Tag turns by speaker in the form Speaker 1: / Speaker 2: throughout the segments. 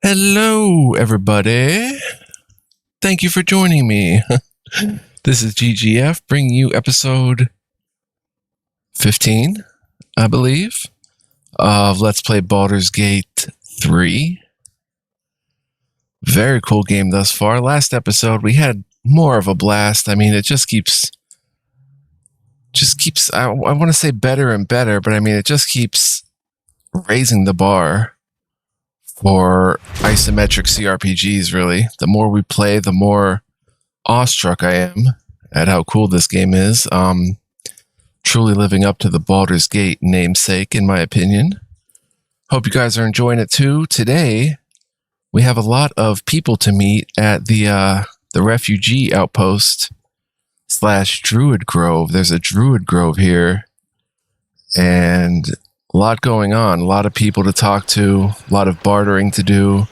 Speaker 1: Hello, everybody. Thank you for joining me. This is GGF bringing you episode 15, I believe, of Let's Play Baldur's Gate 3. Very cool game thus far. Last episode, we had more of a blast. I mean, it just keeps, I want to say better and better, but I mean, it just keeps raising the bar for isometric CRPGs, really. The more we play, the more awestruck I am at how cool this game is. Truly living up to the Baldur's Gate namesake, in my opinion. Hope you guys are enjoying it too. Today, we have a lot of people to meet at the refugee outpost / Druid Grove. There's a Druid Grove here, and a lot going on, a lot of people to talk to, a lot of bartering to do.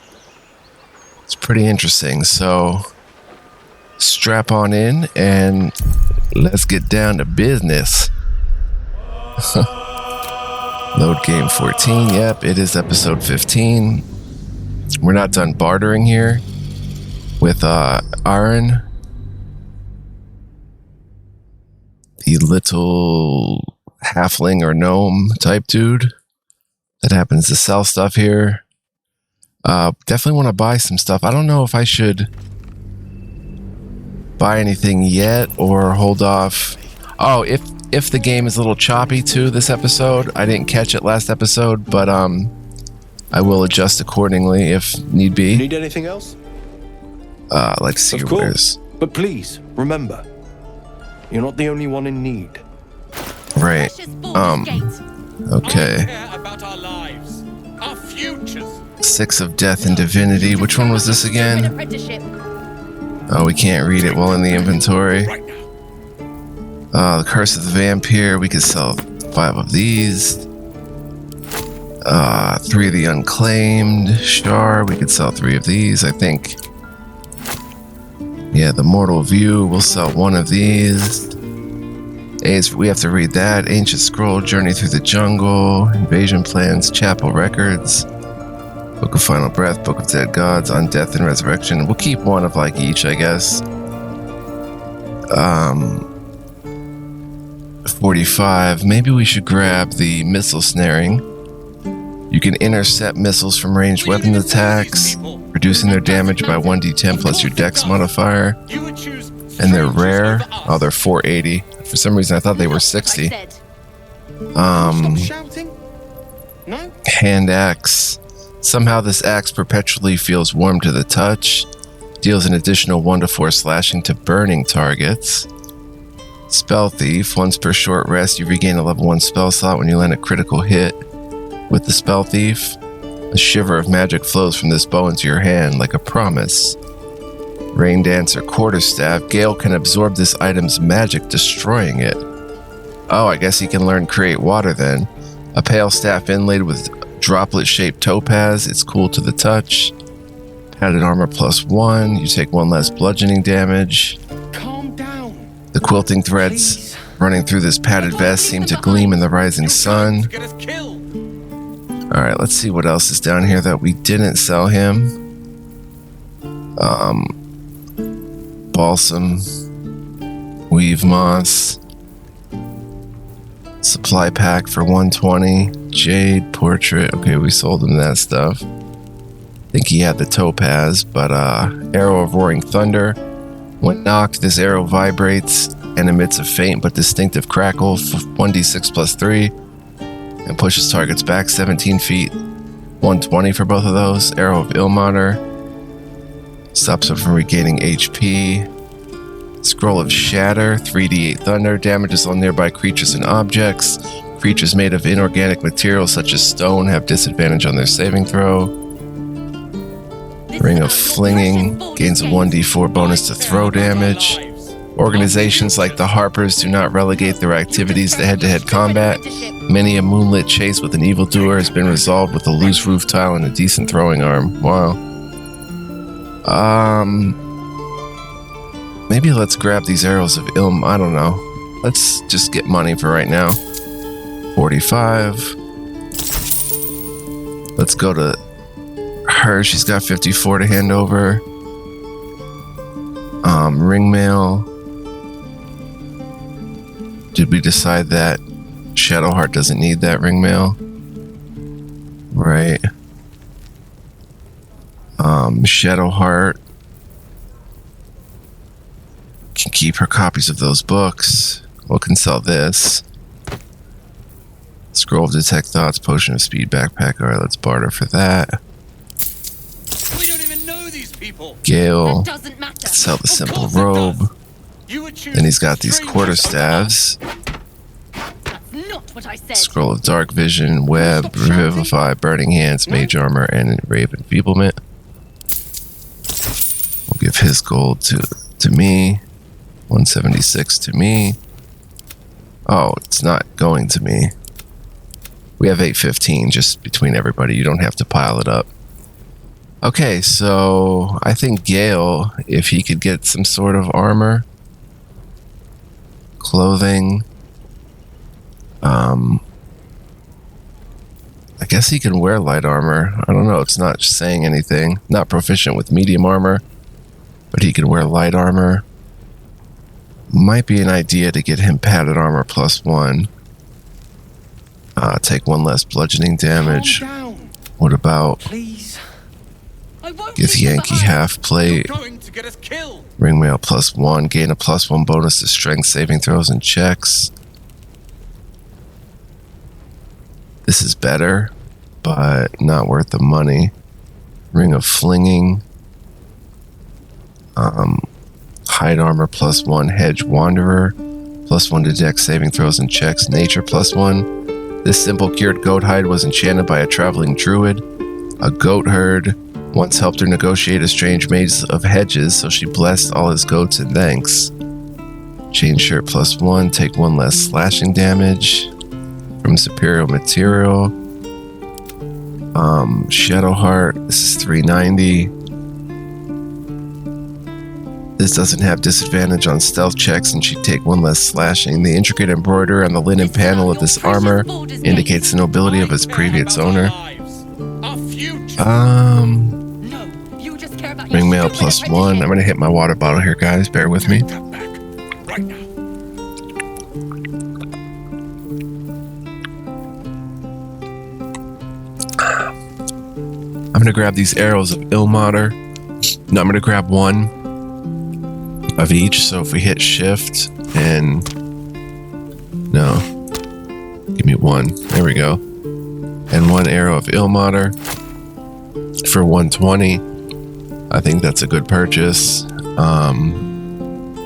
Speaker 1: It's pretty interesting. So strap on in and let's get down to business. Load game 14. Yep, it is episode 15. We're not done bartering here with Aaron, the little halfling or gnome type dude that happens to sell stuff here. Definitely want to buy some stuff. I don't know if I should buy anything yet or hold off. Oh, if the game is a little choppy too this episode, I didn't catch it last episode, but I will adjust accordingly if need be.
Speaker 2: Need anything else?
Speaker 1: Like to see your wares.
Speaker 2: But please remember, you're not the only one in need.
Speaker 1: Right. Okay.
Speaker 3: About our lives, our futures.
Speaker 1: 6 of Death and Divinity. Which one was this again? Oh, we can't read it while in the inventory. The Curse of the Vampire. We could sell 5 of these. 3 of the Unclaimed. Shar. We could sell 3 of these, I think. Yeah, the Mortal View. We'll sell 1 of these. We have to read that. Ancient Scroll, Journey Through the Jungle, Invasion Plans, Chapel Records, Book of Final Breath, Book of Dead Gods, On Death and Resurrection. We'll keep 1 of like each, I guess. 45. Maybe we should grab the Missile Snaring. You can intercept missiles from ranged weapon attacks, reducing their damage by 1d10 plus your dex modifier. And they're rare. Oh, they're 480. For some reason, I thought they were 60. Hand axe. Somehow this axe perpetually feels warm to the touch. Deals an additional 1 to 4 slashing to burning targets. Spell Thief. Once per short rest, you regain a level 1 spell slot when you land a critical hit with the Spell Thief. A shiver of magic flows from this bow into your hand like a promise. Rain Dancer Quarterstaff. Gale can absorb this item's magic, destroying it. Oh, I guess he can learn Create Water then. A pale staff inlaid with droplet-shaped topaz. It's cool to the touch. Padded armor +1. You take 1 less bludgeoning damage.
Speaker 2: Calm down.
Speaker 1: The quilting threads running through this padded vest seem to gleam in the rising sun. Alright, let's see what else is down here that we didn't sell him. Balsam, Weave Moss, Supply Pack for 120, Jade Portrait. Okay, we sold him that stuff. I think he had the Topaz, but Arrow of Roaring Thunder. When knocked, this arrow vibrates and emits a faint but distinctive crackle for 1d6 plus 3 and pushes targets back 17 feet. 120 for both of those. Arrow of Ilmater. Stops them from regaining HP. Scroll of Shatter, 3d8 thunder, damages on nearby creatures and objects. Creatures made of inorganic materials such as stone have disadvantage on their saving throw. Ring of Flinging, gains a 1d4 bonus to throw damage. Organizations like the Harpers do not relegate their activities to head-to-head combat. Many a moonlit chase with an evildoer has been resolved with a loose roof tile and a decent throwing arm. Wow. Maybe let's grab these arrows of Ilm. I don't know. Let's just get money for right now. 45. Let's go to her. She's got 54 to hand over. Ring mail. Did we decide that Shadowheart doesn't need that ring mail? Right. Shadowheart can keep her copies of those books. We can sell this. Scroll of Detect Thoughts, Potion of Speed, Backpack. Alright, let's barter for that.
Speaker 3: We don't even know these people.
Speaker 1: Gale.
Speaker 4: That doesn't matter.
Speaker 1: Let's sell the
Speaker 3: Of
Speaker 1: simple
Speaker 3: course it
Speaker 1: robe.
Speaker 3: does. You would choose
Speaker 1: Then he's got these
Speaker 3: strangers
Speaker 1: quarterstaves.
Speaker 4: That's not what I said.
Speaker 1: Scroll of Dark Vision, Web,
Speaker 3: Stop shouting.
Speaker 1: Revivify, Burning Hands, Mage Armor, and Ray of Enfeeblement. We'll give his gold to me. 176 to me. Oh, it's not going to me. We have 815 just between everybody. You don't have to pile it up. Okay, so I think Gale, if he could get some sort of armor, clothing, I guess he can wear light armor. I don't know. It's not saying anything. Not proficient with medium armor, but he can wear light armor. Might be an idea to get him padded armor +1. Take 1 less bludgeoning damage.
Speaker 3: Calm down,
Speaker 1: What about
Speaker 3: please.
Speaker 4: I won't
Speaker 1: give
Speaker 4: leave you
Speaker 1: Yankee
Speaker 4: behind.
Speaker 1: half plate,
Speaker 3: You're going to get us killed.
Speaker 1: ringmail +1, gain a +1 bonus to strength saving throws and checks. This is better, but not worth the money. Ring of Flinging. Hide armor +1, hedge wanderer, +1 to dex saving throws and checks, nature +1. This simple cured goat hide was enchanted by a traveling druid. A goat herd once helped her negotiate a strange maze of hedges, so she blessed all his goats in thanks. Chain shirt +1, take 1 less slashing damage from superior material. Shadowheart, this is 390. This doesn't have disadvantage on stealth checks, and she'd take 1 less slashing. The intricate embroidery on the linen panel of this armor indicates the nobility of its previous owner.
Speaker 3: Our future.
Speaker 4: No, you just care about your
Speaker 1: Ringmail
Speaker 4: stupid
Speaker 1: +1. I'm
Speaker 4: apprenticeship.
Speaker 1: gonna hit my water bottle here, guys. Bear with me.
Speaker 3: That back right now.
Speaker 1: I'm gonna grab these arrows of Ilmater. No, I'm gonna grab 1 of each. So if we hit shift and no, give me 1. There we go. And 1 arrow of Ilmater for 120. I think that's a good purchase.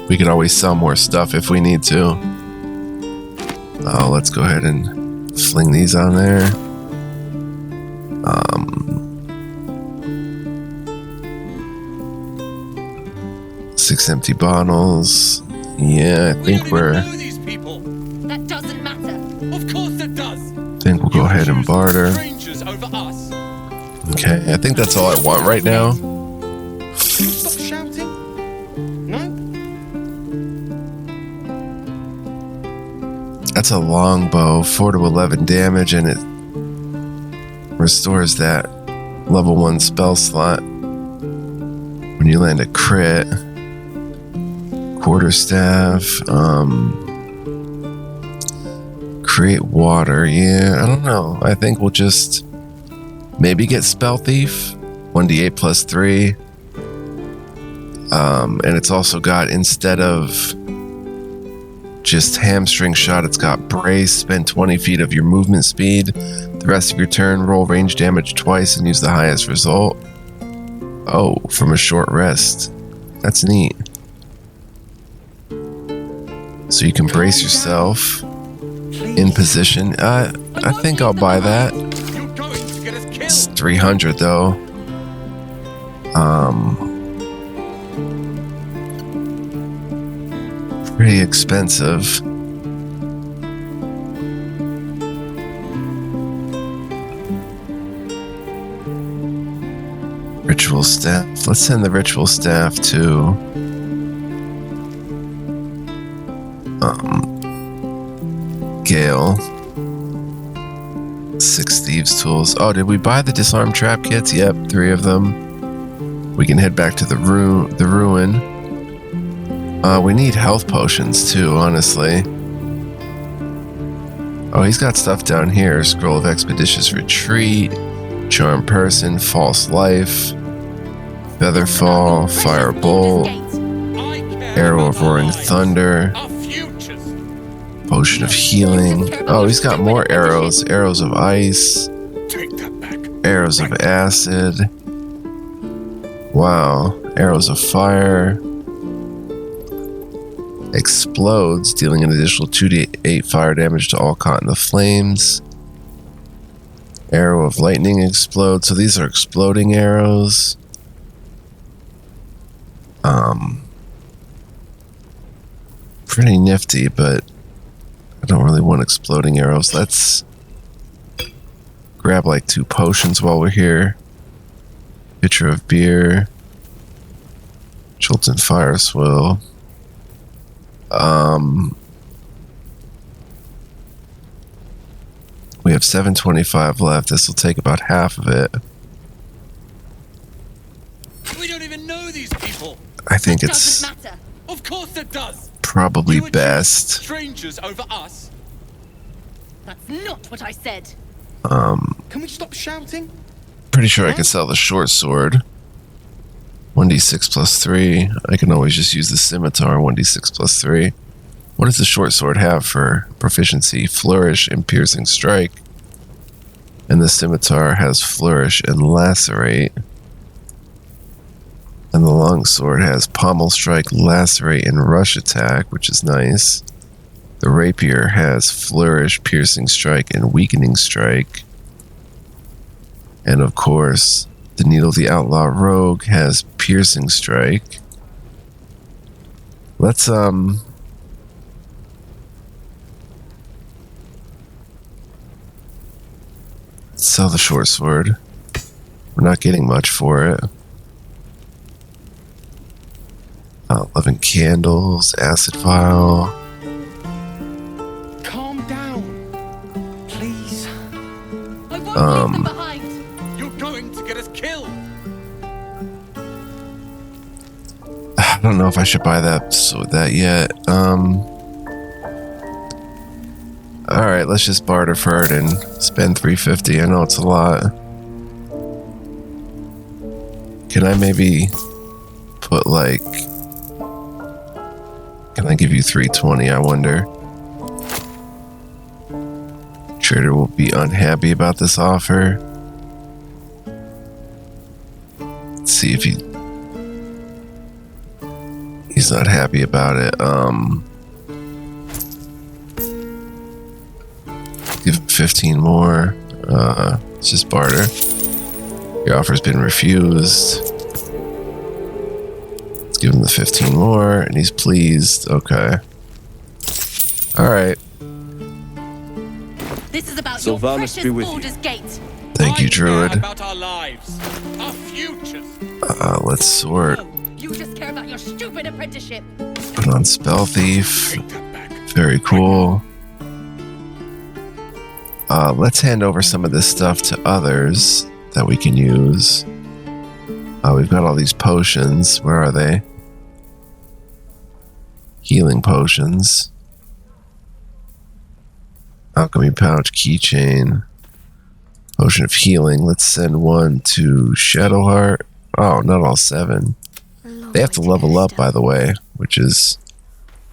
Speaker 1: We could always sell more stuff if we need to. Let's go ahead and fling these on there. 6 empty bottles. Yeah, I think
Speaker 3: we don't
Speaker 1: we're.
Speaker 3: even know these people.
Speaker 4: That doesn't matter.
Speaker 3: Of course it does.
Speaker 1: Think we'll go ahead and
Speaker 3: Choose
Speaker 1: barter.
Speaker 3: Strangers over us.
Speaker 1: Okay, I think that's all I want right now.
Speaker 3: Stop shouting. No.
Speaker 1: That's a longbow, 4 to 11 damage, and it restores that level 1 spell slot when you land a crit. Quarterstaff, create water. Yeah, I don't know. I think we'll just maybe get Spell Thief, 1d8 +3. And it's also got, instead of just hamstring shot, it's got brace, spend 20 feet of your movement speed. The rest of your turn, roll range damage twice and use the highest result. Oh, from a short rest. That's neat. So you can brace yourself in position. I think I'll buy that.
Speaker 3: You're going to get us
Speaker 1: It's
Speaker 3: killed.
Speaker 1: 300 though. Pretty expensive. Ritual staff. Let's send the ritual staff to Gale. 6 thieves tools. Oh, did we buy the disarm trap kits? Yep, 3 of them. We can head back to the ruin. We need health potions too, honestly. Oh, he's got stuff down here. Scroll of Expeditious Retreat, Charm Person, False Life, Featherfall, Firebolt, Arrow of Roaring Thunder,
Speaker 3: Our futures.
Speaker 1: Potion of Healing. Oh, he's got more arrows. Arrows of Ice,
Speaker 3: Take that back.
Speaker 1: Arrows of Acid. Wow. Arrows of Fire. Explodes, dealing an additional 2d8 fire damage to all caught in the flames. Arrow of Lightning explodes. So these are exploding arrows. Pretty nifty, but I don't really want exploding arrows. Let's grab like 2 potions while we're here. Pitcher of beer. Chilton Fire Swill. We have 725 left. This will take about half of it.
Speaker 3: We don't even know these people.
Speaker 1: I think
Speaker 4: That
Speaker 1: it's
Speaker 4: doesn't matter.
Speaker 3: Of course it does.
Speaker 1: probably
Speaker 3: You would choose
Speaker 1: best.
Speaker 3: strangers over us.
Speaker 4: That's not what I said.
Speaker 3: Can we stop shouting?
Speaker 1: Pretty sure I can sell the short sword. 1d6 plus 3. I can always just use the scimitar. 1d6 plus 3. What does the short sword have for proficiency? Flourish and piercing strike. And the scimitar has flourish and lacerate. And the long sword has pommel strike, lacerate, and rush attack, which is nice. The rapier has flourish, piercing strike, and weakening strike. And of course, the Needle of the Outlaw Rogue has piercing strike. Let's sell the short sword. We're not getting much for it. 11 candles, acid vial.
Speaker 3: Calm down, please.
Speaker 4: I won't leave them behind.
Speaker 3: You're going to get us killed.
Speaker 1: I don't know if I should buy that yet. All right, let's just barter for it and spend 350. I know it's a lot. Can I maybe put like? Can I give you 320? I wonder. Trader will be unhappy about this offer. Let's see if he's not happy about it. Give him 15 more. It's just barter. Your offer's been refused. Let's give him the 15 more, and he's pleased. Okay. All right.
Speaker 4: This is about
Speaker 2: Sylvanus
Speaker 4: your
Speaker 2: be
Speaker 4: precious
Speaker 2: with you.
Speaker 4: Baldur's Gate.
Speaker 1: Thank you,
Speaker 3: I care
Speaker 1: Druid.
Speaker 3: about our lives, our futures.
Speaker 1: Let's sort.
Speaker 4: No, you just care about your stupid apprenticeship.
Speaker 1: Put on Spell Thief.
Speaker 3: Take that back.
Speaker 1: Very cool. Let's hand over some of this stuff to others that we can use. We've got all these potions. Where are they? Healing potions. Alchemy pouch, keychain. Potion of healing. Let's send one to Shadowheart. Oh, not all 7. They have to level up, by the way, which is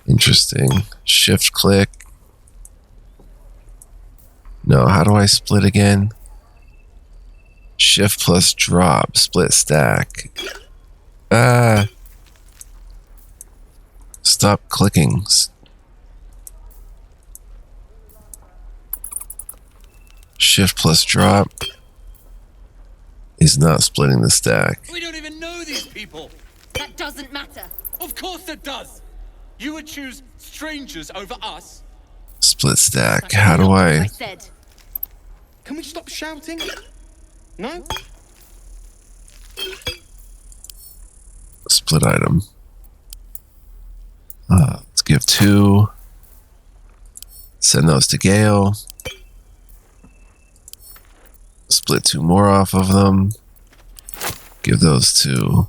Speaker 1: interesting. Shift click. No, how do I split again? Shift plus drop, split stack. Stop clicking. Shift plus drop is not splitting the stack.
Speaker 3: We don't even know these people.
Speaker 4: That doesn't matter.
Speaker 3: Of course it does. You would choose strangers over us.
Speaker 1: Split stack.
Speaker 4: That's
Speaker 1: How do
Speaker 4: not what
Speaker 1: I
Speaker 4: said.
Speaker 3: Can we stop shouting? No?
Speaker 1: split item? Let's give 2. Send those to Gale. split 2 more off of them. Give those to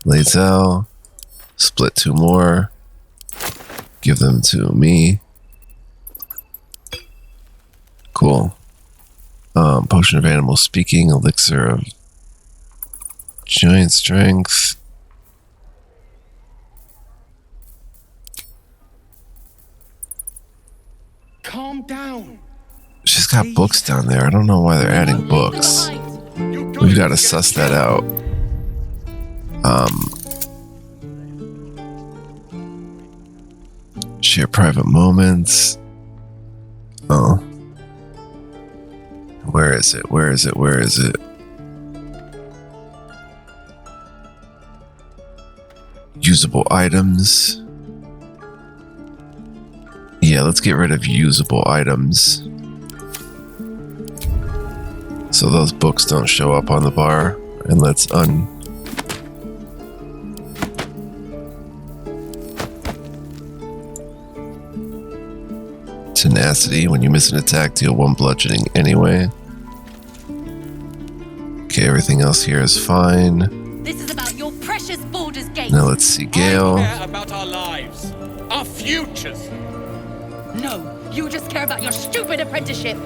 Speaker 1: Lae'zel. Split 2 more. Give them to me. Cool. Potion of Animal Speaking, Elixir of Giant Strength.
Speaker 3: Calm down.
Speaker 1: She's got books down there. I don't know why they're adding books. We've got to suss that out. Share private moments. Oh. Where is it? Where is it? Where is it? Usable items. Yeah, let's get rid of usable items. So those books don't show up on the bar. And let's Tenacity. When you miss an attack, deal 1 bludgeoning anyway. Okay, everything else here is fine.
Speaker 4: This is about your precious Baldur's Gate.
Speaker 1: Now let's see Gale.
Speaker 3: I care about our lives, our futures.
Speaker 4: No, you just care about your stupid apprenticeship.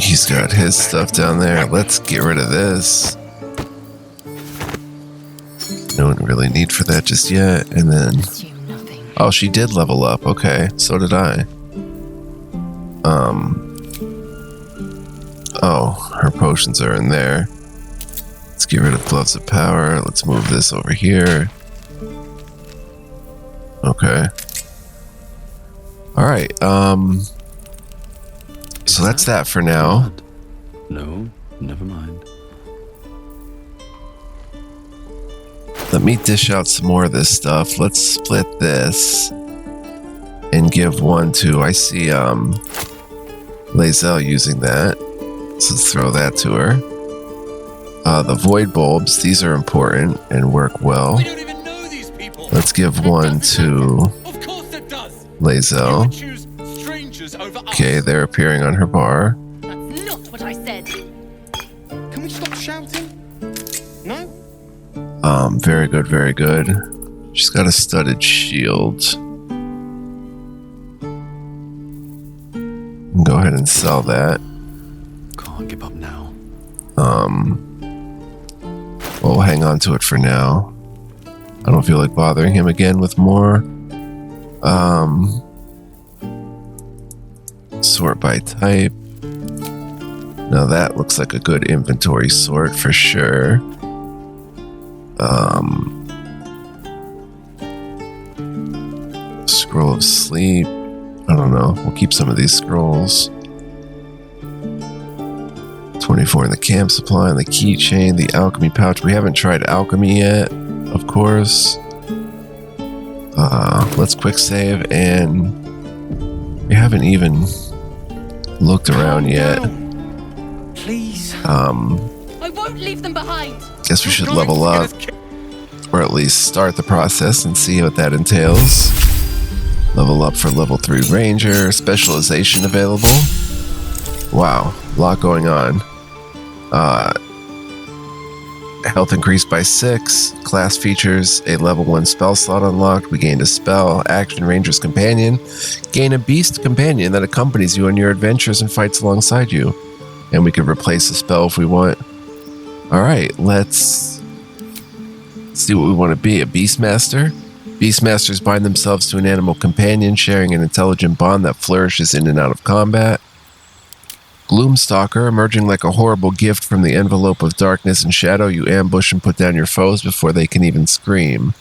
Speaker 1: He's got his stuff down there. Let's get rid of this. No really need for that just yet. And then...
Speaker 4: Assume nothing.
Speaker 1: Oh, she did level up. Okay, so did I. Oh, her potions are in there. Let's get rid of Gloves of Power. Let's move this over here. Okay. Alright, so that's that for now.
Speaker 5: No, never mind.
Speaker 1: Let me dish out some more of this stuff. Let's split this and give 1 to, I see Lae'zel using that. So let's throw that to her. The void bulbs, these are important and work well.
Speaker 3: We don't even know these people.
Speaker 1: Let's give 1 to
Speaker 3: Of course it does. You
Speaker 1: Lae'zel.
Speaker 3: would choose strangers over us.
Speaker 1: Okay, they're appearing on her bar.
Speaker 4: That's not what I said.
Speaker 3: Can we stop shouting? No?
Speaker 1: Very good, very good. She's got a studded shield. Go ahead and sell that.
Speaker 5: Can't give up now.
Speaker 1: We'll hang on to it for now. I don't feel like bothering him again with more. Sort by type. Now that looks like a good inventory sort for sure. Scroll of Sleep. I don't know. We'll keep some of these scrolls. 24 in the camp supply, and the keychain, the alchemy pouch. We haven't tried alchemy yet, of course. Let's quick save, and we haven't even looked around yet.
Speaker 3: Please.
Speaker 4: I won't leave them behind.
Speaker 1: Guess we should level up, or at least start the process and see what that entails. Level up for level 3 ranger, specialization available. Wow, a lot going on. Health increased by 6. Class features a level 1 spell slot unlocked. We gained a spell. Action Ranger's Companion. Gain a beast companion that accompanies you on your adventures and fights alongside you. And we could replace the spell if we want. Alright, let's see what we want to be. A Beastmaster. Beastmasters bind themselves to an animal companion, sharing an intelligent bond that flourishes in and out of combat. Gloomstalker, emerging like a horrible gift from the envelope of darkness and shadow, you ambush and put down your foes before they can even scream.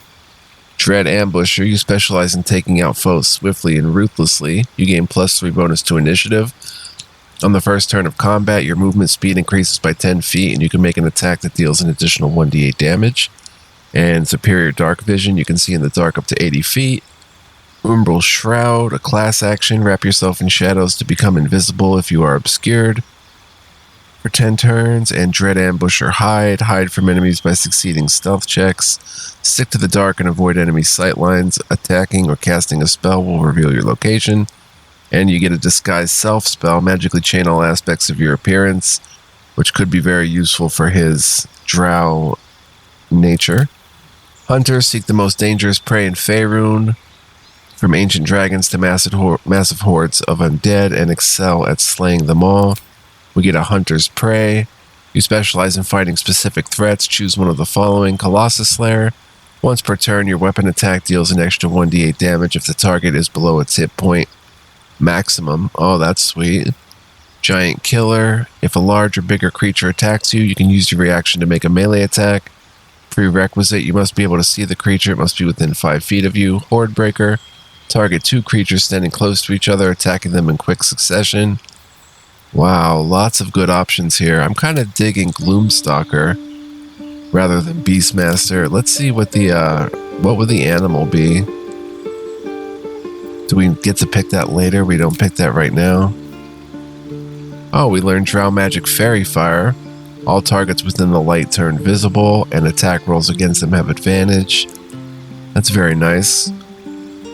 Speaker 1: Dread Ambusher, you specialize in taking out foes swiftly and ruthlessly. You gain +3 bonus to initiative. On the first turn of combat, your movement speed increases by 10 feet, and you can make an attack that deals an additional 1d8 damage. And Superior Dark Vision, you can see in the dark up to 80 feet. Umbral Shroud, a class action. Wrap yourself in shadows to become invisible if you are obscured for 10 turns. And Dread Ambusher Hide. Hide from enemies by succeeding stealth checks. Stick to the dark and avoid enemy sightlines. Attacking or casting a spell will reveal your location. And you get a disguise self spell, magically chain all aspects of your appearance, which could be very useful for his drow nature. Hunters seek the most dangerous prey in Faerun, from ancient dragons to massive hordes of undead, and excel at slaying them all. We get a hunter's prey. You specialize in fighting specific threats. Choose one of the following. Colossus Slayer. Once per turn, your weapon attack deals an extra 1d8 damage if the target is below its hit point maximum. Oh, that's sweet. Giant Killer. If a large or bigger creature attacks you, you can use your reaction to make a melee attack. Prerequisite, you must be able to see the creature. It must be within 5 feet of you. Horde Breaker. Target 2 creatures standing close to each other, attacking them in quick succession. Wow, lots of good options here. I'm kind of digging Gloomstalker rather than Beastmaster. Let's see what would the animal be. Do we get to pick that later? We don't pick that right now. Oh, we learned Drow Magic Fairy Fire. All targets within the light turn visible, and attack rolls against them have advantage. That's very nice.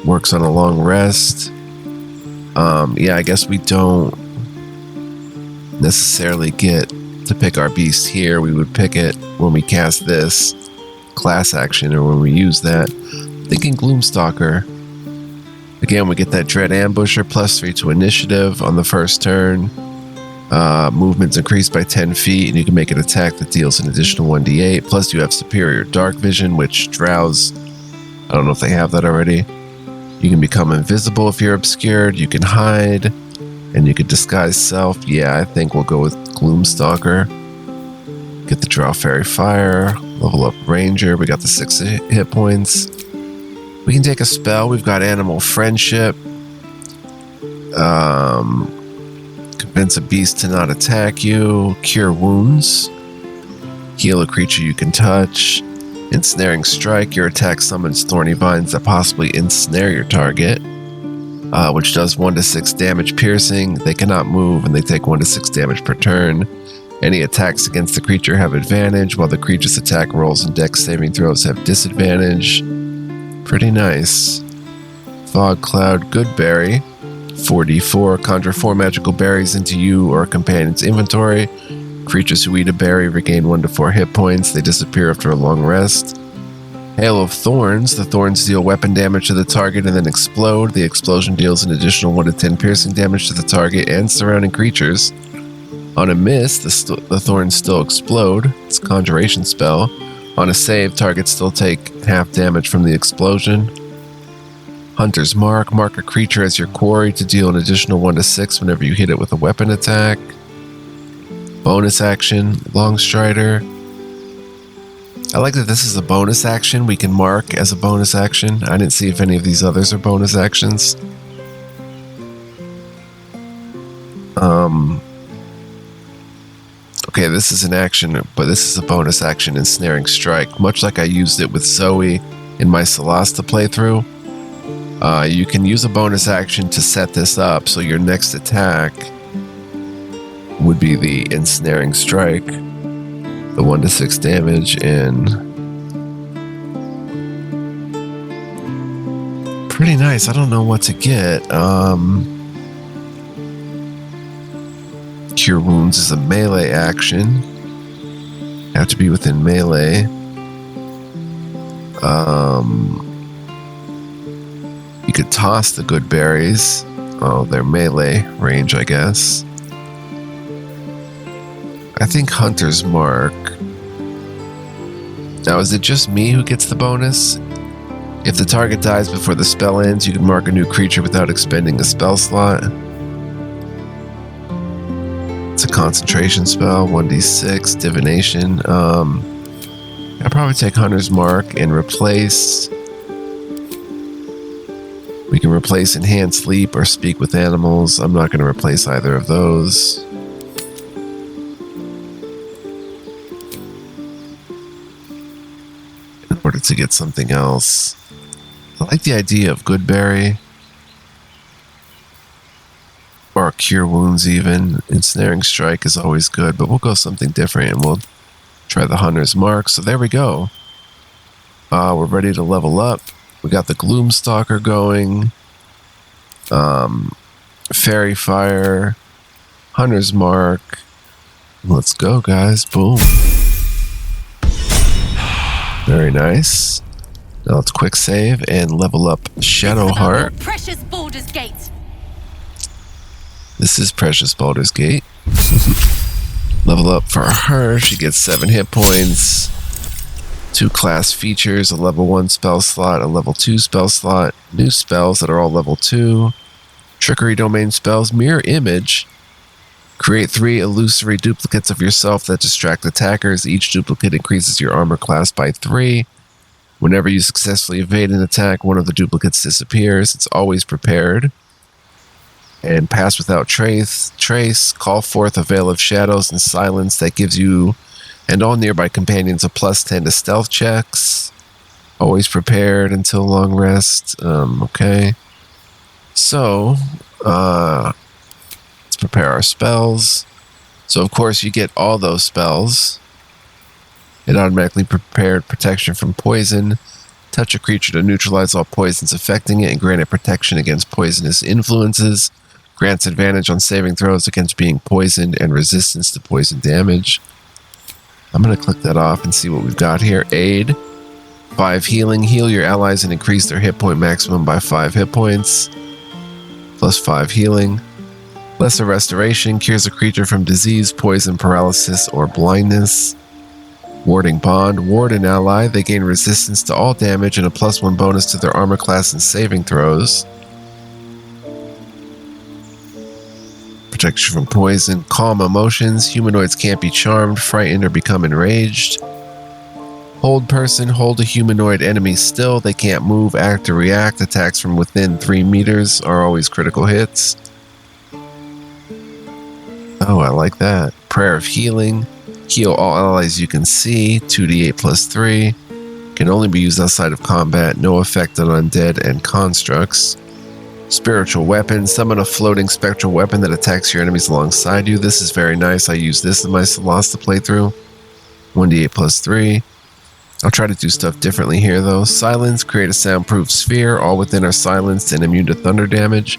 Speaker 1: Works on a long rest. Yeah, I guess we don't necessarily get to pick our beast here. We would pick it when we cast this class action, or when we use that. Thinking Gloomstalker. Again, we get that Dread Ambusher, +3 to initiative on the first turn. Movement's increased by 10 feet, and you can make an attack that deals an additional 1d8. Plus, you have Superior Dark Vision, which drows. I don't know if they have that already. You can become invisible if you're obscured. You can hide, and you can disguise self. Yeah, I think we'll go with Gloomstalker. Get the Drow Fairy Fire. Level up Ranger. We got the 6 hit points. We can take a spell. We've got Animal Friendship. Convince a beast to not attack you. Cure Wounds. Heal a creature you can touch. Ensnaring Strike. Your attack summons thorny vines that possibly ensnare your target, which does 1d6 damage piercing. They cannot move, and they take 1d6 damage per turn. Any attacks against the creature have advantage, while the creature's attack rolls and dex saving throws have disadvantage. Pretty nice. Fog Cloud Goodberry. 4d4. Conjure 4 magical berries into you or a companion's inventory. Creatures who eat a berry regain 1 to 4 hit points. They disappear after a long rest. Hail of Thorns. The thorns deal weapon damage to the target and then explode. The explosion deals an additional 1 to 10 piercing damage to the target and surrounding creatures. On a miss, the thorns still explode. It's a conjuration spell. On a save, targets still take half damage from the explosion. Hunter's Mark. Mark a creature as your quarry to deal an additional 1 to 6 whenever you hit it with a weapon attack. Bonus action, Longstrider. I like that this is a bonus action we can mark as a bonus action. I didn't see if any of these others are bonus actions. Okay, this is an action, but this is a bonus action, Ensnaring Strike. Much like I used it with Zoe in my Celasta playthrough. You can use a bonus action to set this up, so your next attack would be the Ensnaring Strike, the 1 to 6 damage, and pretty nice. I don't know what to get. Cure Wounds is a melee action. Have to be within melee. You could toss the good berries. Oh, they're melee range, I guess. I think Hunter's Mark. Now, is it just me who gets the bonus? If the target dies before the spell ends, you can mark a new creature without expending a spell slot. It's a concentration spell, 1d6, divination. I'll probably take Hunter's Mark and replace... We can replace Enhanced Sleep or Speak with Animals. I'm not going to replace either of those. In order to get something else. I like the idea of Goodberry. Or Cure Wounds even. Ensnaring Strike is always good, but we'll go something different and we'll try the Hunter's Mark. So there we go. We're ready to level up. We got the Gloomstalker going. Fairy Fire, Hunter's Mark. Let's go, guys. Boom. Very nice. Now let's quick save and level up Shadow Heart.
Speaker 4: Precious Baldur's Gate.
Speaker 1: This is Precious Baldur's Gate. Level up for her. She gets 7 hit points. 2 class features, a level 1 spell slot, a level 2 spell slot, new spells that are all level 2, trickery domain spells, mirror image. Create 3 illusory duplicates of yourself that distract attackers. Each duplicate increases your armor class by 3. Whenever you successfully evade an attack, one of the duplicates disappears. It's always prepared. And pass without trace. Call forth a veil of shadows and silence that gives you and all nearby companions a +10 to stealth checks. Always prepared until long rest. Okay. So, let's prepare our spells. So, of course, you get all those spells. It automatically prepared protection from poison. Touch a creature to neutralize all poisons affecting it and grant it protection against poisonous influences. Grants advantage on saving throws against being poisoned and resistance to poison damage. I'm going to click that off and see what we've got here. Aid. 5 healing. Heal your allies and increase their hit point maximum by 5 hit points. +5 healing. Lesser restoration. Cures a creature from disease, poison, paralysis, or blindness. Warding bond. Ward an ally. They gain resistance to all damage and a +1 bonus to their armor class and saving throws. Protection from poison. Calm emotions. Humanoids can't be charmed, frightened, or become enraged. Hold person. Hold a humanoid enemy still. They can't move, act, or react. Attacks from within 3 meters are always critical hits. Oh, I like that. Prayer of healing. Heal all allies you can see. 2d8 +3. Can only be used outside of combat. No effect on undead and constructs. Spiritual weapon. Summon a floating spectral weapon that attacks your enemies alongside you. This is very nice. I use this in my Solasta playthrough. 1d8 +3. I'll try to do stuff differently here though. Silence. Create a soundproof sphere. All within are silenced and immune to thunder damage.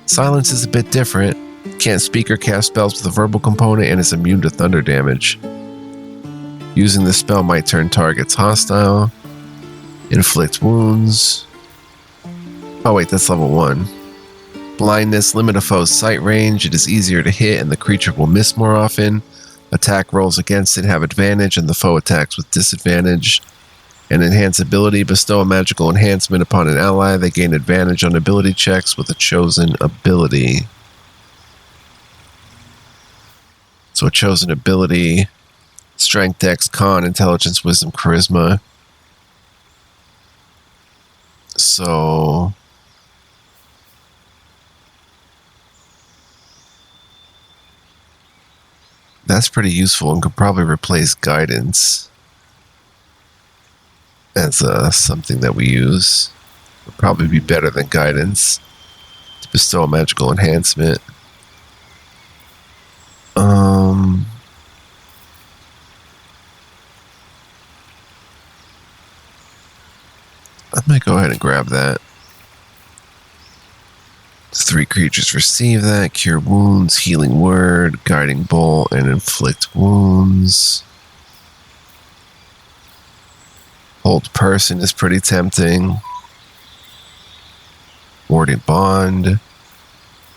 Speaker 1: Silence is a bit different. Can't speak or cast spells with a verbal component and is immune to thunder damage. Using this spell might turn targets hostile. Inflict wounds. Oh wait, that's level 1. Blindness. Limit a foe's sight range. It is easier to hit and the creature will miss more often. Attack rolls against it have advantage and the foe attacks with disadvantage. An enhance ability. Bestow a magical enhancement upon an ally. They gain advantage on ability checks with a chosen ability. So a chosen ability. Strength, Dex, Con, Intelligence, Wisdom, Charisma. So that's pretty useful and could probably replace guidance as something that we use. Would probably be better than guidance to bestow a magical enhancement. I might go ahead and grab that. 3 creatures receive that. Cure wounds, healing word, guiding bolt, and inflict wounds. Hold person is pretty tempting. Warding bond.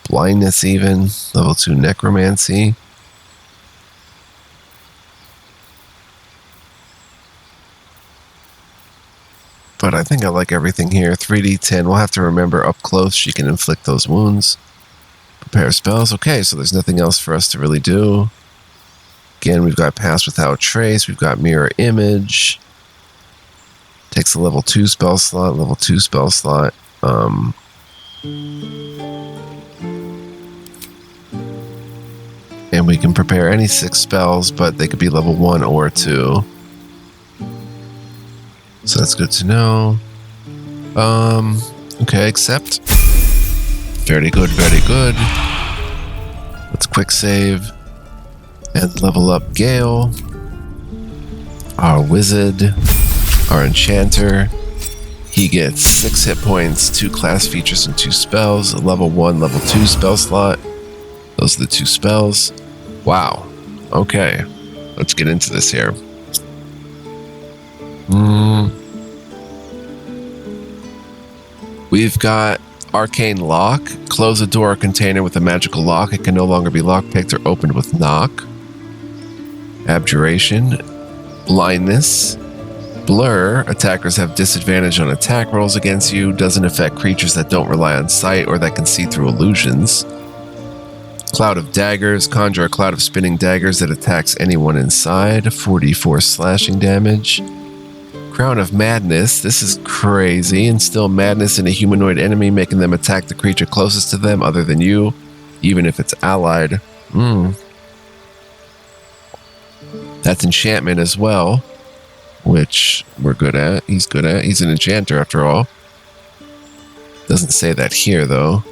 Speaker 1: Blindness even. Level 2 necromancy. But I think I like everything here. 3d10. We'll have to remember up close she can inflict those wounds. Prepare spells. Okay, so there's nothing else for us to really do. Again, we've got Pass Without Trace. We've got Mirror Image. Takes a level 2 spell slot. Level 2 spell slot. And we can prepare any 6 spells, but they could be level 1 or 2. So that's good to know. Okay, accept. Very good, very good. Let's quick save and level up Gale, our wizard, our enchanter. He gets 6 hit points, 2 class features, and 2 spells. A level 1, level 2 spell slot. Those are the 2 spells. Wow. Okay. Let's get into this here. We've got Arcane Lock. Close a door or container with a magical lock. It can no longer be lockpicked or opened with knock. Abjuration. Blindness. Blur. Attackers have disadvantage on attack rolls against you. Doesn't affect creatures that don't rely on sight or that can see through illusions. Cloud of Daggers. Conjure a cloud of spinning daggers that attacks anyone inside. 4d4 slashing damage. Crown of Madness. This is crazy. Instill madness in a humanoid enemy, making them attack the creature closest to them other than you, even if it's allied. That's enchantment as well, which we're good at. He's good at. He's an enchanter after all. Doesn't say that here though.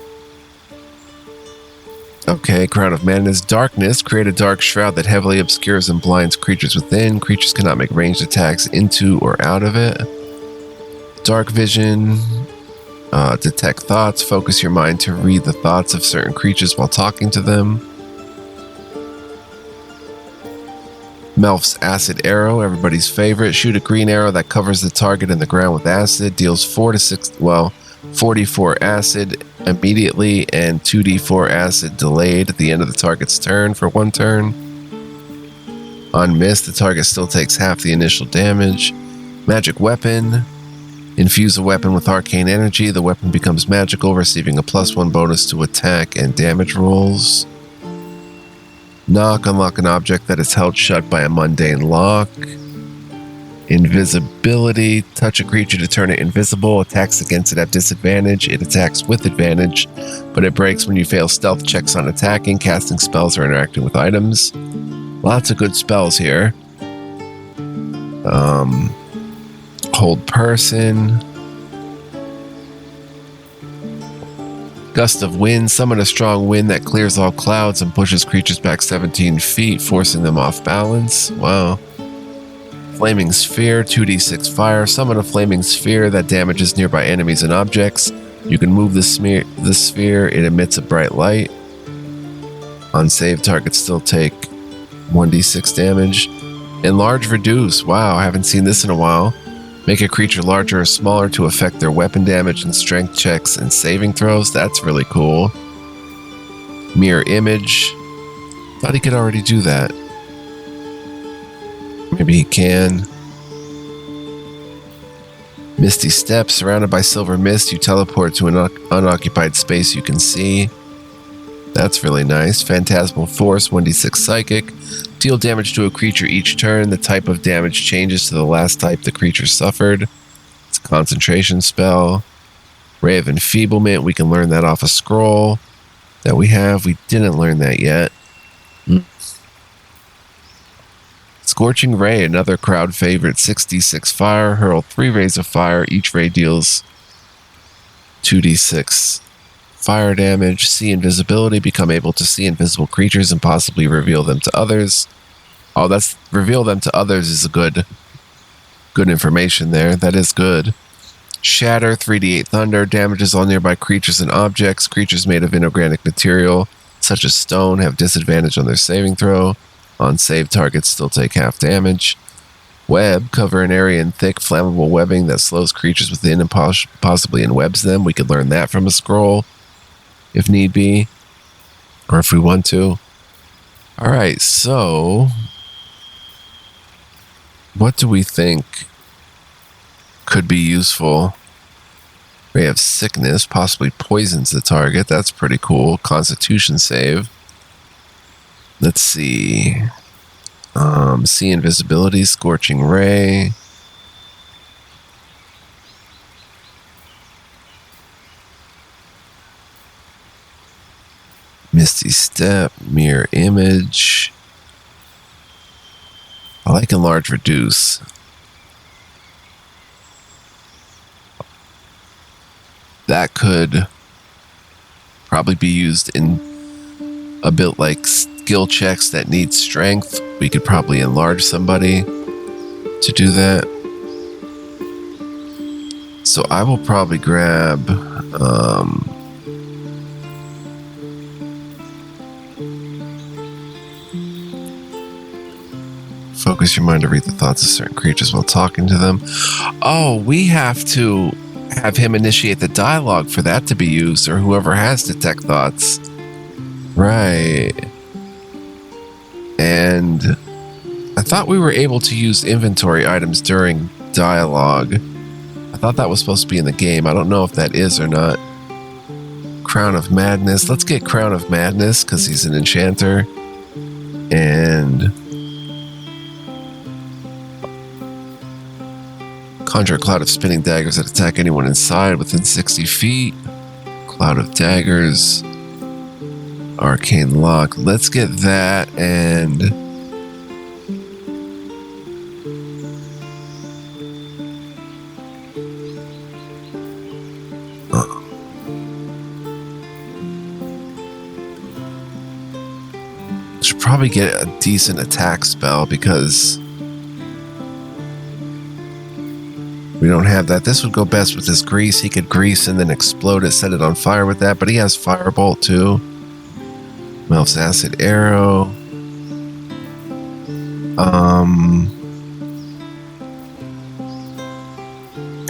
Speaker 1: Okay, Crown of Madness. Darkness. Create a dark shroud that heavily obscures and blinds creatures within. Creatures cannot make ranged attacks into or out of it. Dark Vision. Detect thoughts. Focus your mind to read the thoughts of certain creatures while talking to them. Melf's Acid Arrow. Everybody's favorite. Shoot a green arrow that covers the target in the ground with acid. Deals 4d4 acid immediately and 2d4 acid delayed at the end of the target's turn for 1 turn. On miss, the target still takes half the initial damage. Magic Weapon. Infuse a weapon with arcane energy. The weapon becomes magical, receiving a +1 bonus to attack and damage rolls. Knock. Unlock an object that is held shut by a mundane lock. Invisibility. Touch a creature to turn it invisible. Attacks against it have disadvantage. It attacks with advantage, but it breaks when you fail stealth checks on attacking, casting spells, or interacting with items. Lots of good spells here. Hold Person. Gust of Wind. Summon a strong wind that clears all clouds and pushes creatures back 17 feet, forcing them off balance. Wow. Flaming Sphere, 2d6 fire. Summon a flaming sphere that damages nearby enemies and objects. You can move the sphere. It emits a bright light. On save, targets still take 1d6 damage. Enlarge Reduce. Wow, I haven't seen this in a while. Make a creature larger or smaller to affect their weapon damage and strength checks and saving throws. That's really cool. Mirror Image. Thought he could already do that. Maybe he can. Misty Step. Surrounded by silver mist, you teleport to an unoccupied space you can see. That's really nice. Phantasmal Force. 1d6 psychic. Deal damage to a creature each turn. The type of damage changes to the last type the creature suffered. It's a concentration spell. Ray of Enfeeblement. We can learn that off a scroll that we have. We didn't learn that yet. Scorching Ray, another crowd favorite. 6d6 fire. Hurl 3 rays of fire. Each ray deals 2d6 fire damage. See invisibility. Become able to see invisible creatures and possibly reveal them to others. Oh, that's reveal them to others is a good information there. That is good. Shatter. 3d8 thunder. Damages all nearby creatures and objects. Creatures made of inorganic material, such as stone, have disadvantage on their saving throw. On save, targets still take half damage. Web. Cover an area in thick, flammable webbing that slows creatures within and possibly enwebs them. We could learn that from a scroll, if need be, or if we want to. All right, so what do we think could be useful? We have Sickness, possibly poisons the target. That's pretty cool. Constitution save. Let's see. See invisibility, Scorching Ray. Misty Step, Mirror Image. I like Enlarge Reduce. That could probably be used in a bit like skill checks that need strength. We could probably enlarge somebody to do that. So I will probably grab focus your mind to read the thoughts of certain creatures while talking to them. Oh, we have to have him initiate the dialogue for that to be used, or whoever has detect thoughts. Right. And I thought we were able to use inventory items during dialogue. I thought that was supposed to be in the game. I don't know if that is or not. Crown of Madness. Let's get Crown of Madness because he's an enchanter. And conjure a cloud of spinning daggers that attack anyone inside within 60 feet. Cloud of daggers. Arcane lock. Let's get that and should probably get a decent attack spell because we don't have that. This would go best with his grease. He could grease and then explode it, set it on fire with that, but he has Firebolt too. Melf's Acid Arrow.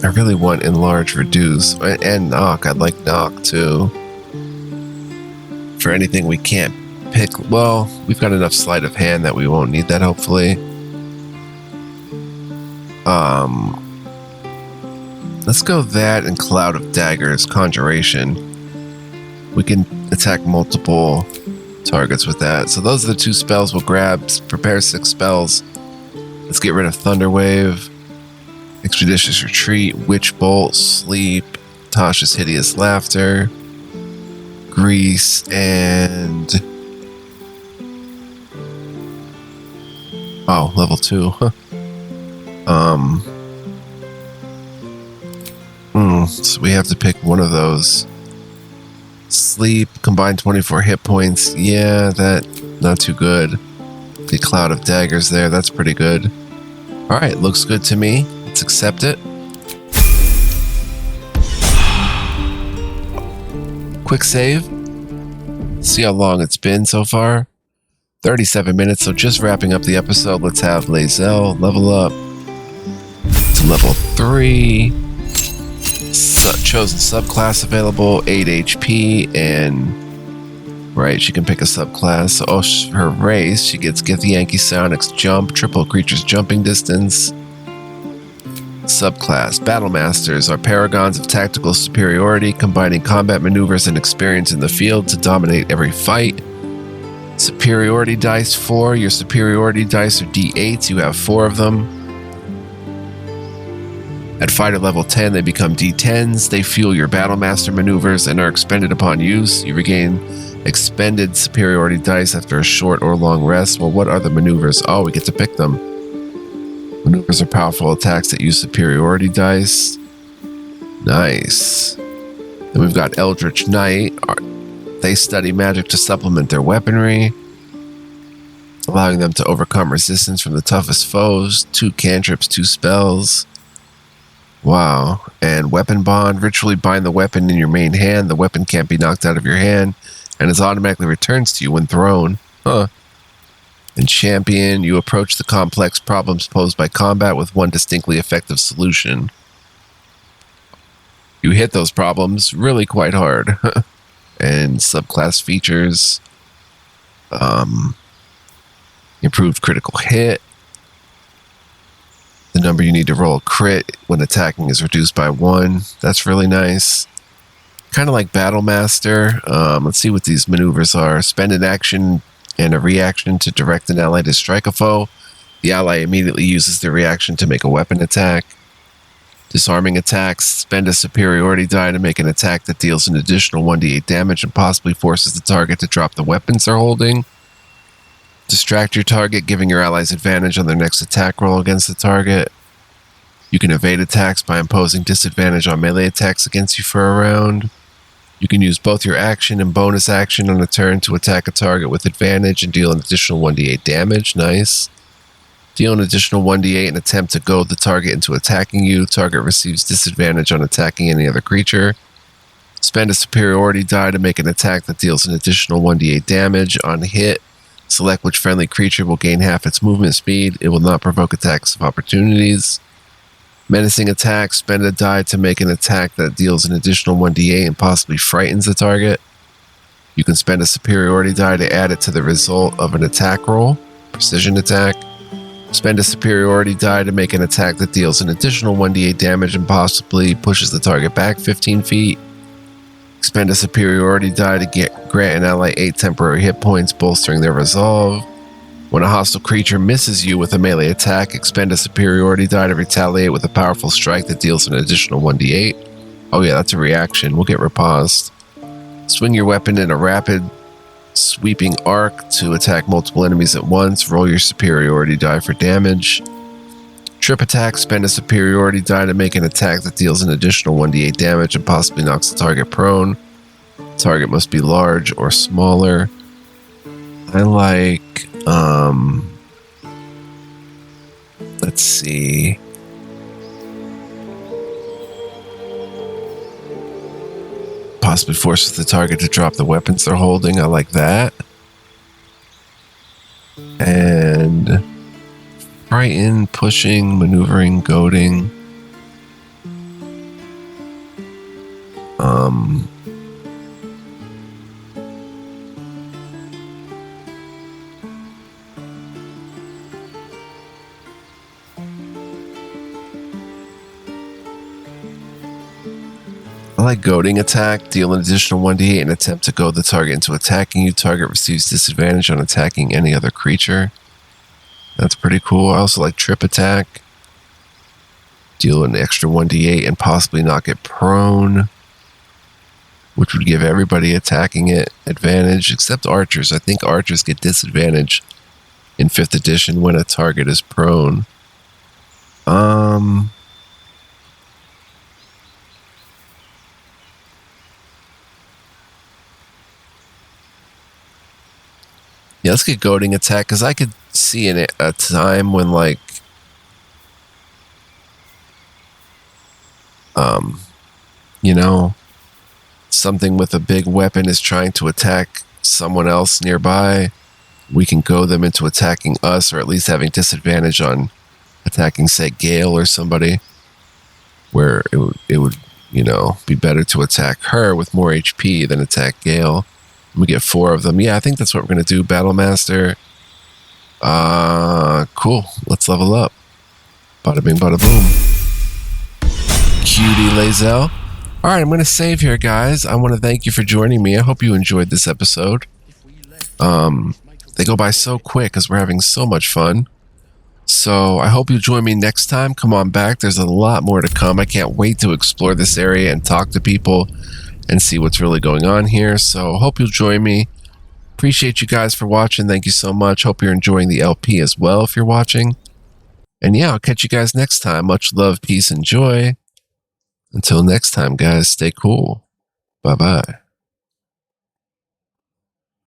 Speaker 1: I really want Enlarge, Reduce, and Knock. I'd like Knock too. For anything we can't pick, well, we've got enough sleight of hand that we won't need that, hopefully. Let's go that and Cloud of Daggers, Conjuration. We can attack multiple targets with that. So those are the two spells we'll grab. Prepare 6 spells. Let's get rid of Thunderwave, Expeditious Retreat, Witch Bolt, Sleep, Tasha's Hideous Laughter, Grease, and oh, level 2. Huh. So we have to pick one of those. Sleep, combine 24 hit points. Yeah, that not too good. The Cloud of Daggers there, that's pretty good. All right, looks good to me. Let's accept it. Quick save. See how long it's been so far. 37 minutes, so just wrapping up the episode. Let's have Lae'zel level up to level 3. Chosen subclass available, 8 HP, and right, she can pick a subclass. So her race, she gets Get the Yankee Sonics Jump, triple creatures jumping distance. Subclass, Battle Masters are paragons of tactical superiority, combining combat maneuvers and experience in the field to dominate every fight. Superiority dice 4, your superiority dice are D8s, you have 4 of them. At fighter level 10, they become D10s. They fuel your Battle Master maneuvers and are expended upon use. You regain expended superiority dice after a short or long rest. Well, what are the maneuvers? Oh, we get to pick them. Maneuvers are powerful attacks that use superiority dice. Nice. Then we've got Eldritch Knight. They study magic to supplement their weaponry, allowing them to overcome resistance from the toughest foes. 2 cantrips, 2 spells. Wow. And Weapon Bond, ritually bind the weapon in your main hand. The weapon can't be knocked out of your hand and is automatically returns to you when thrown. Huh. And Champion, you approach the complex problems posed by combat with one distinctly effective solution. You hit those problems really quite hard. And subclass features, improved critical hit. The number you need to roll a crit when attacking is reduced by 1. That's really nice. Kind of like Battle Master. Let's see what these maneuvers are. Spend an action and a reaction to direct an ally to strike a foe. The ally immediately uses the reaction to make a weapon attack. Disarming attacks. Spend a superiority die to make an attack that deals an additional 1d8 damage and possibly forces the target to drop the weapons they're holding. Distract your target, giving your allies advantage on their next attack roll against the target. You can evade attacks by imposing disadvantage on melee attacks against you for a round. You can use both your action and bonus action on a turn to attack a target with advantage and deal an additional 1d8 damage. Nice. Deal an additional 1d8 and attempt to goad the target into attacking you. Target receives disadvantage on attacking any other creature. Spend a superiority die to make an attack that deals an additional 1d8 damage. On hit, select which friendly creature will gain half its movement speed. It will not provoke attacks of opportunities. Menacing attack, spend a die to make an attack that deals an additional 1d8 and possibly frightens the target. You can spend a superiority die to add it to the result of an attack roll. Precision attack. Spend a superiority die to make an attack that deals an additional 1d8 damage and possibly pushes the target back 15 feet. Expend a superiority die to grant an ally 8 temporary hit points, bolstering their resolve. When a hostile creature misses you with a melee attack, expend a superiority die to retaliate with a powerful strike that deals an additional 1d8. Oh yeah, that's a reaction. We'll get riposte. Swing your weapon in a rapid, sweeping arc to attack multiple enemies at once. Roll your superiority die for damage. Trip attack, spend a superiority die to make an attack that deals an additional 1d8 damage and possibly knocks the target prone. Target must be large or smaller. I like, let's see. Possibly forces the target to drop the weapons they're holding. I like that. And frighten, pushing, maneuvering, goading. I like goading attack. Deal an additional 1d8 and attempt to goad the target into attacking you. Target receives disadvantage on attacking any other creature. That's pretty cool. I also like trip attack. Deal an extra 1d8 and possibly knock it prone, which would give everybody attacking it advantage, except archers. I think archers get disadvantage in 5th edition when a target is prone. Yeah, let's get goading attack, because I could see in a time when, like, you know, something with a big weapon is trying to attack someone else nearby. We can goad them into attacking us, or at least having disadvantage on attacking, say, Gale or somebody, where it would, you know, be better to attack her with more HP than attack Gale. We get 4 of them. Yeah, I think that's what we're going to do. Battle Master. Cool. Let's level up. Bada bing, bada boom. Cutie Lazel. All right, I'm going to save here, guys. I want to thank you for joining me. I hope you enjoyed this episode. They go by so quick because we're having so much fun. So I hope you join me next time. Come on back. There's a lot more to come. I can't wait to explore this area and talk to people and see what's really going on here. So hope you'll join me. Appreciate you guys for watching. Thank you so much. Hope you're enjoying the LP as well if you're watching. And yeah, I'll catch you guys next time. Much love, peace, and joy. Until next time, guys, stay cool. Bye-bye.